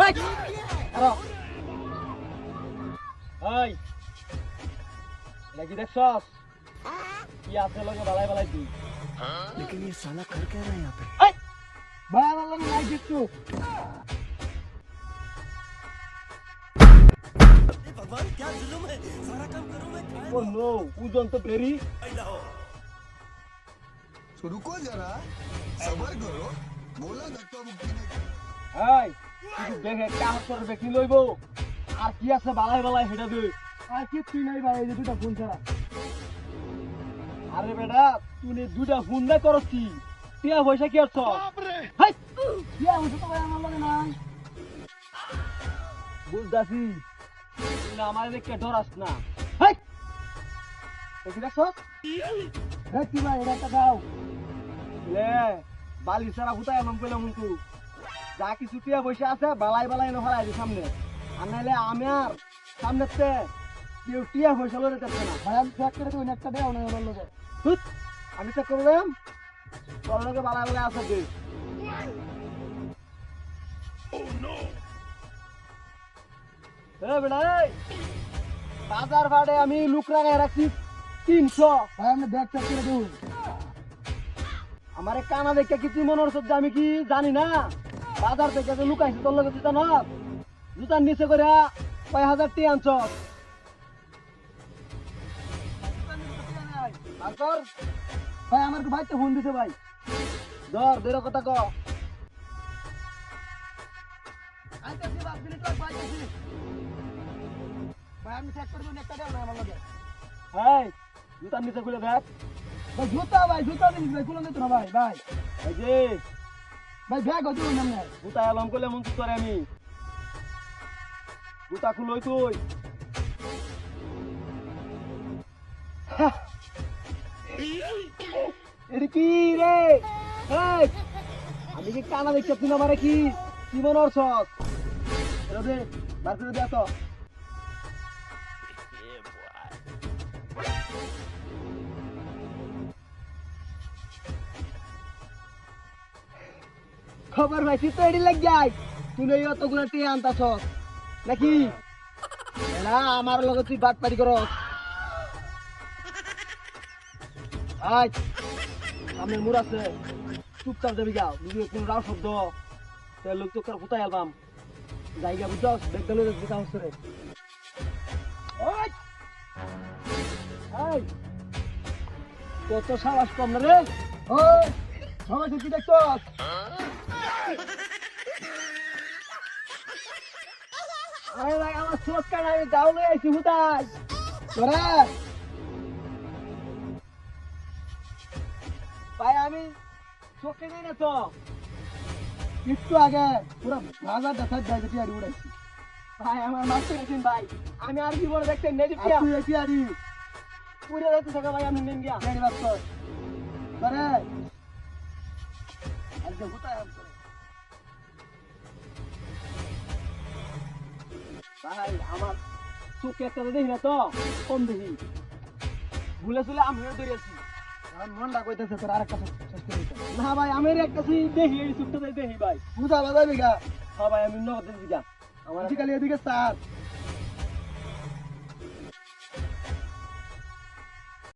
এই আরো এই লাগি দেখছস কি আছে লগে বালাই বালাই দি लेकिन ये साला कर क्या रहा है यहाँ पे? এই ভাই আমার লগে নাই কিছু भगवान क्या जुल्म है, सारा काम करूं मैं ও নো উজন তো ভেরি तो रुको जरा सबर करो बोला धक्का मुक्की नहीं करना। এই তুই দেখে কাজ করবে কি লইবো আর কি আছে বালাই বালাই হেডা দে আর কি তুই নাই ভাই এই যে দুটা ফোন ছাড়া আরে বেটা তুই দুটা ফোন না করছি টিয়া পয়সা কি আছ হাই টিয়া পয়সা তো ভাই আমার লাগে নাই বুঝদাছি তুই না আমার দেখে ডরাস না হাই দেখি দেখছস দেখ কি ভাই এটা দাও লে বালি সারা হুতায় নাম কইলাম মন্তু যা কিছু টিয়া পয়সা আছে বালাই বালাই না ফলাই দি সামনে আর নাইলে আমি আর সামনেতে কেউ টিয়া পয়সা লরে যাচ্ছে না ভাই আমি চেক করে তুই একটা দেও না ওর লগে হুত আমি চেক করলাম তোর লগে বালাই বালাই আছে দে ও নো এ বেটা এই বাজার ভাড়ে আমি লুক লাগায় রাখছি 300 ভাই আমি ব্যাগ চেক করে দেব আমারে কানা দেখে কি তুই মনে হচ্ছে যে আমি কি জানি না বাজার থেকে যে লুকাইছি তোর লগে জুতা না জুতার নিচে করে 5000 টি আনছ ভাই আমার ভাই তো ফোন দিছে ভাই ধর দেড় কথা ক আইতাছি বাপ মিনিট লাগ ভাই আইতাছি ভাই আমি চেক করে একটা দেও না আমার লগে এই জুতার নিচে খুলে দেখ ভাই জুতা দিন ভাই খুলে দিত না ভাই ভাই এই যে ভাই ব্যাগ হতো না না জুতা এলাম কইলে মন করে আমি জুতা খুলই তুই এর কি রে এই আমি কি কানা দেখছ তুই আমারে কি কি মনে করছস রে বার করে দে তো খবর ভাই তুই তো এডি লাগ যাই তুই এই অতগুলা টিয়া আনতাছস নাকি না আমার লগে তুই বাট পারি করস আজ আমি মুর আছে চুপচাপ যাবি যাও যদি কোনো রাও শব্দ তে লোক তো কার ফুটাই আলবাম জায়গা বুঝছস দেখতে লগে দিতে হচ্ছে রে ওই এই কত সাহস কম না রে ওই সবাই কি দেখছস আরে ভাই আমার চোখ কান আমি দাউলে আইছি হুতাই তোরা ভাই আমি চোখে নেই না তো একটু আগে পুরো বাজার দেখা যায় যে টিয়ারি উড়াইছি ভাই আমার মাছ পেরেছেন ভাই আমি আর জীবনে দেখতে নেই টিয়া তুই টিয়ারি পুরো যাইতে থাকা ভাই আমি নেন গিয়া টিয়ারি বাপ তোর তোরে আজকে হুতাই আম তোরে ভাই আমার চোখে একটা দেখি না তো কম দেখি ভুলে চলে আমি ধরেছি মনটা কইতেছে তোর আরেকটা না ভাই আমি একটা দেখি এই চোখটা দেখি ভাই বুঝা বাজাবি গা হ্যাঁ ভাই আমি নগদ দিছি গা আমার আজকাল এদিকে স্যার